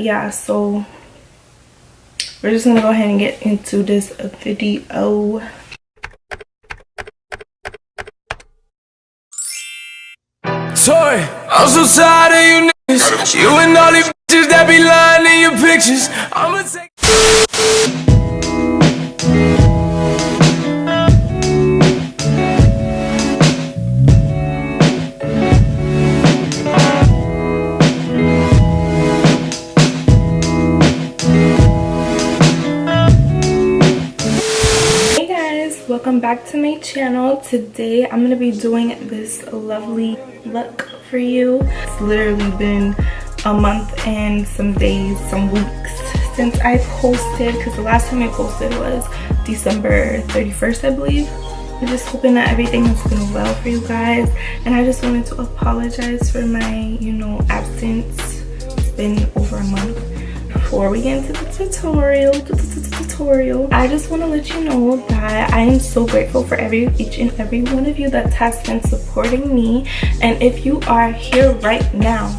yeah, so we're just gonna go ahead and get into this video. Toy, I'm so tired of you niggas. You and all these bitches that be lying in your pictures. I'ma take. Hey guys, welcome back to my channel. Today I'm gonna be doing this lovely look for you. It's literally been a month and some days, some weeks since I posted, because the last time I posted was December 31st, I believe. I'm just hoping that everything has been well for you guys, and I just wanted to apologize for my absence. It's been over a month. Before we get into the tutorial, I just want to let you know that I am so grateful for each and every one of you that has been supporting me. And if you are here right now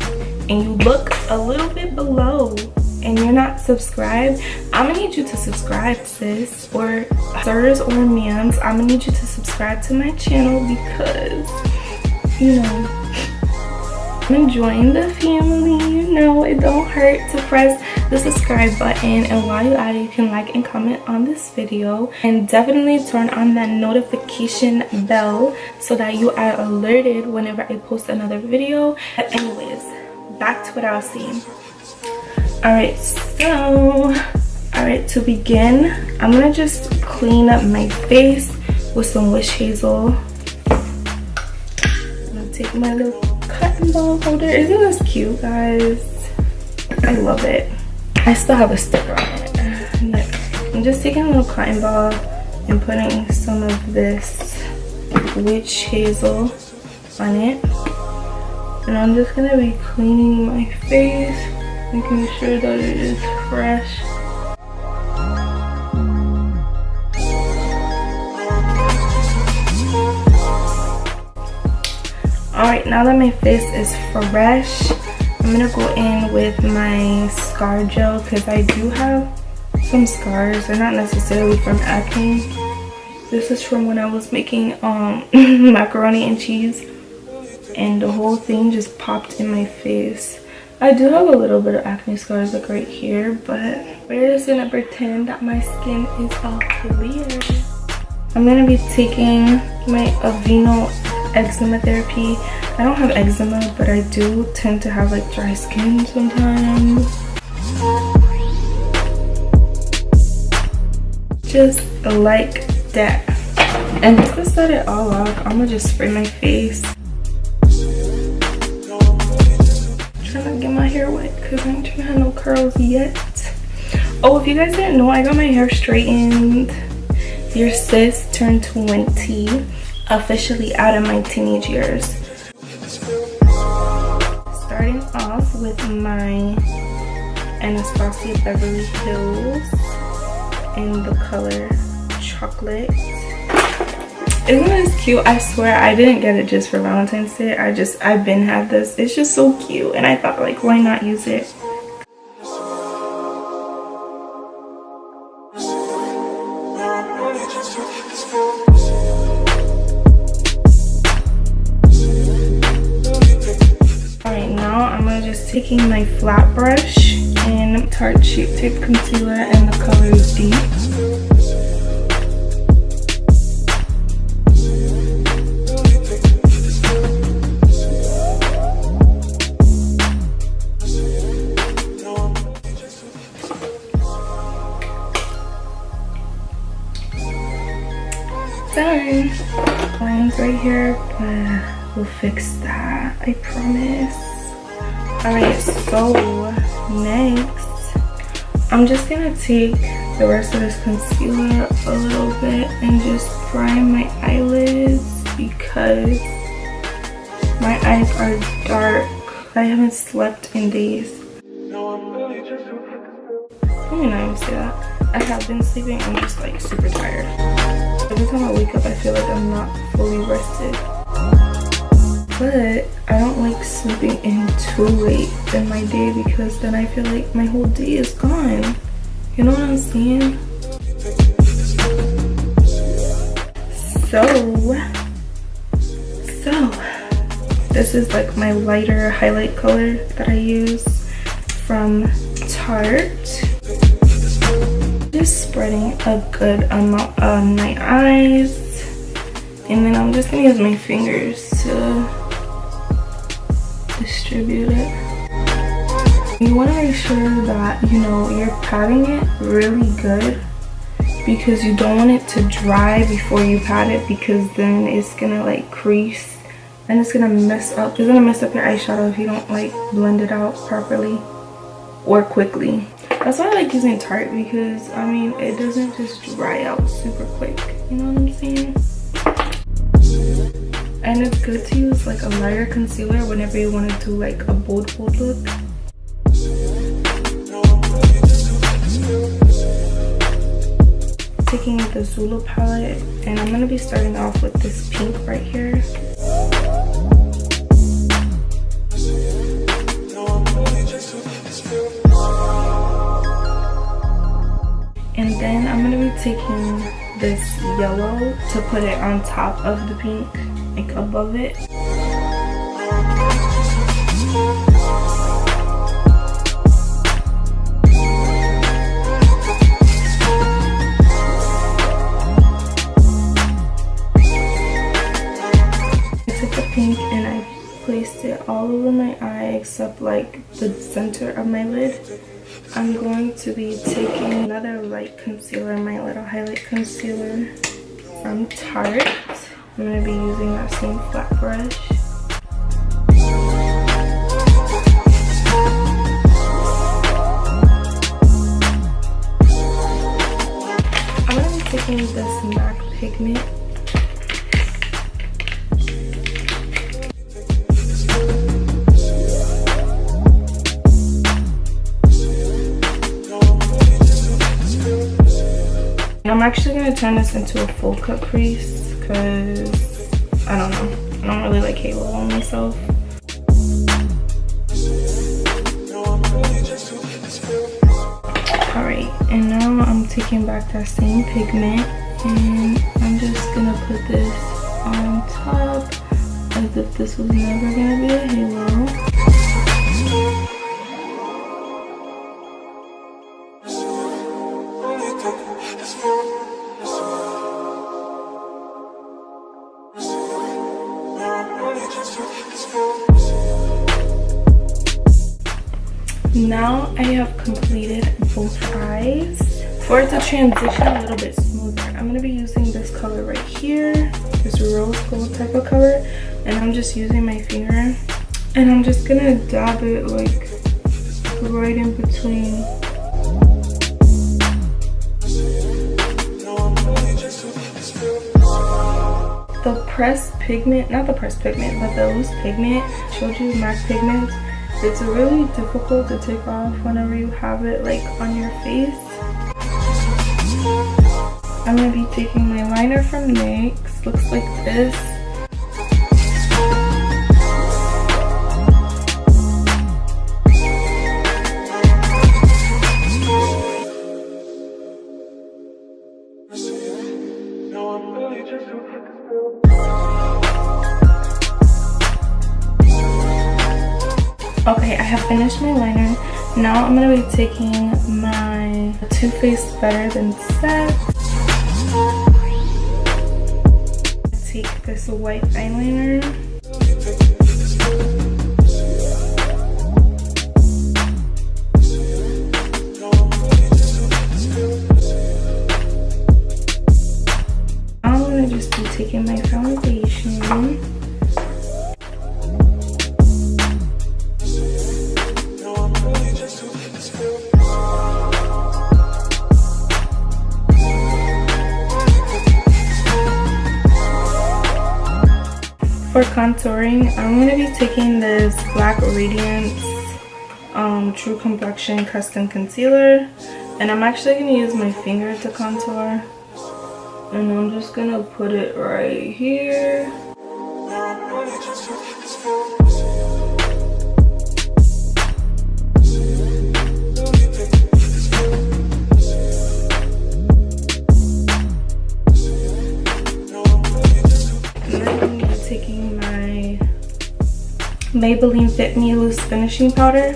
and you look a little bit below and you're not subscribed, I'm gonna need you to subscribe, sis, or sirs, or ma'ams. I'm gonna need you to subscribe to my channel because I'm enjoying the family. It don't hurt to press the subscribe button, and while you're at it, you can like and comment on this video, and definitely turn on that notification bell so that you are alerted whenever I post another video. But anyways, back to what I was saying. Alright, to begin, I'm gonna just clean up my face with some witch hazel. I'm gonna take my little cotton ball holder. Isn't this cute, guys? I love it. I still have a sticker on it. I'm just taking a little cotton ball and putting some of this witch hazel on it, and I'm just gonna be cleaning my face, making sure that it is fresh. Alright, now that my face is fresh, I'm gonna go in with my scar gel, because I do have some scars. They're not necessarily from acne. This is from when I was making macaroni and cheese, and the whole thing just popped in my face. I do have a little bit of acne scars, like right here, but we're just gonna pretend that my skin is all clear. I'm gonna be taking my Aveeno eczema therapy. I don't have eczema, but I do tend to have like dry skin sometimes. Just like that. And just to set it all off, I'm gonna just spray my face. Trying to get my hair wet because I don't have no curls yet. Oh, if you guys didn't know, I got my hair straightened. Your sis turned 20, officially out of my teenage years. Starting off with my Anastasia Beverly Hills in the color chocolate. Isn't this cute? I swear I didn't get it just for Valentine's Day. I've been had this. It's just so cute, and I thought, like, why not use it? Taking my flat brush and Tarte Shape Tape Concealer, and the color is deep. Done. Lines right here, but we'll fix that, I promise. Alright, so next, I'm just gonna take the rest of this concealer a little bit and just prime my eyelids because my eyes are dark. I haven't slept in days. Let me not even say that. I have been sleeping, I'm just like super tired. Every time I wake up, I feel like I'm not fully rested. But I don't like sleeping in too late in my day because then I feel like my whole day is gone. You know what I'm saying? So this is like my lighter highlight color that I use from Tarte. Just spreading a good amount on my eyes, and then I'm just gonna use my fingers to distribute it. You want to make sure that, you know, you're patting it really good because you don't want it to dry before you pat it, because then it's gonna like crease and it's gonna mess up your eyeshadow if you don't like blend it out properly or quickly. That's why I like using Tarte, because I mean it doesn't just dry out super quick, you know what I'm saying? And it's good to use like a lighter concealer whenever you want to do like a bold look. Taking the Zulu palette, and I'm going to be starting off with this pink right here. And then I'm going to be taking this yellow to put it on top of the pink, like above it. Pink, and I placed it all over my eye except like the center of my lid. I'm going to be taking another light concealer, my little highlight concealer from Tarte. I'm going to be using that same flat brush. I'm going to be taking this MAC pigment. I'm actually going to turn this into a full cut crease because I don't know, I don't really like halo on myself. Alright, and now I'm taking back that same pigment and I'm just going to put this on top as if this was never going to be a halo. Now I have completed both eyes. For it to transition a little bit smoother, I'm going to be using this color right here, this rose gold type of color, and I'm just using my finger and I'm just going to dab it like right in between. The pressed pigment, not the pressed pigment, but the loose pigment, I showed you MAC pigment. It's really difficult to take off whenever you have it like on your face. I'm going to be taking my liner from NYX, looks like this. Okay, I have finished my liner. Now I'm going to be taking my Too Faced Better Than Set. Take this white eyeliner. I'm going to just be taking my foundation. For contouring, I'm going to be taking this Black Radiance True Complexion Custom Concealer, and I'm actually going to use my finger to contour, and I'm just going to put it right here. Maybelline Fit Me Loose Finishing Powder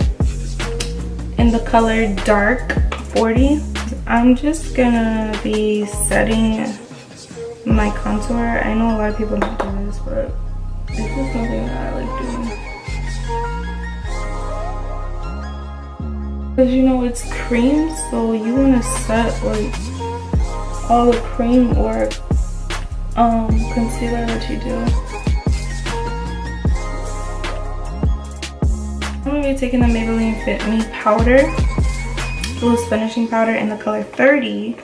in the color Dark 40. I'm just gonna be setting my contour. I know a lot of people don't do this, but this is something that I like doing. Because you know it's cream, so you want to set like all the cream or concealer that you do. I'm going to be taking the Maybelline Fit Me powder, loose finishing powder in the color 30.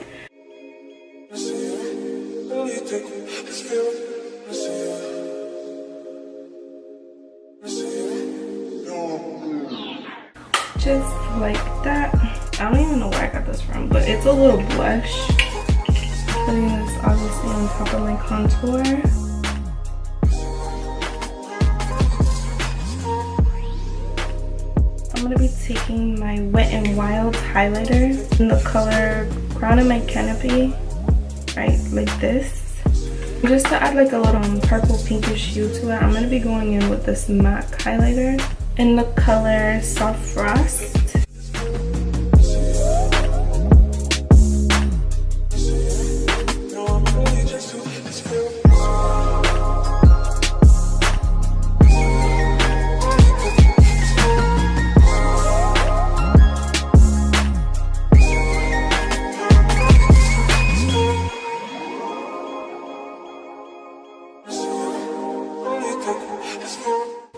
Just like that. I don't even know where I got this from, but it's a little blush. Putting this obviously on top of my contour. I'm gonna be taking my Wet n Wild highlighter in the color Crown of My Canopy, right, like this. Just to add like a little purple pinkish hue to it, I'm gonna be going in with this MAC highlighter in the color Soft Frost.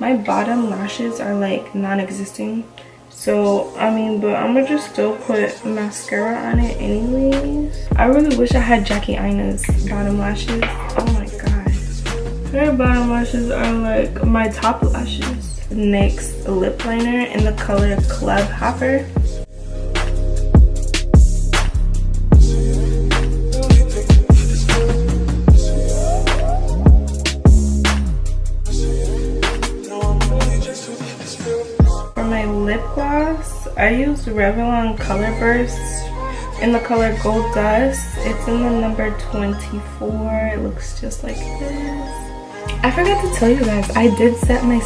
My bottom lashes are like non-existing, so I mean, but I'm gonna just still put mascara on it anyways. I really wish I had Jackie Aina's bottom lashes. Oh my god, her bottom lashes are like my top lashes. NYX lip liner in the color Club Hopper. Lip gloss, I use Revlon Color Burst in the color Gold Dust. It's in the number 24. It looks just like this. I forgot to tell you guys, I did set my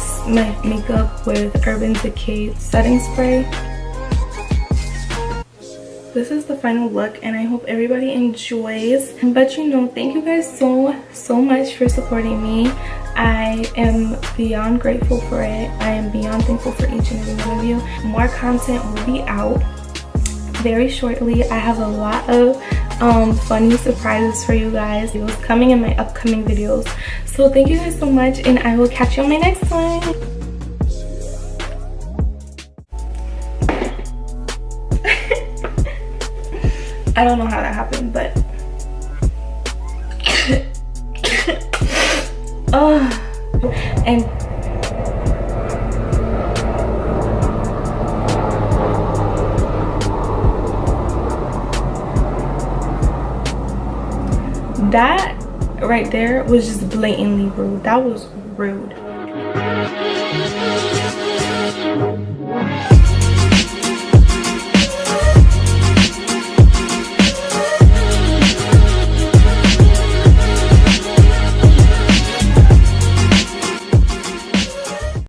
makeup with Urban Decay setting spray. This is the final look, and I hope everybody enjoys. But you know, thank you guys so much for supporting me. I am beyond grateful for it. I am beyond thankful for each and every one of you. More content will be out very shortly. I have a lot of funny surprises for you guys. It was coming in my upcoming videos. So thank you guys so much, and I will catch you on my next one. I don't know how that happened, but and that right there was just blatantly rude. That was rude.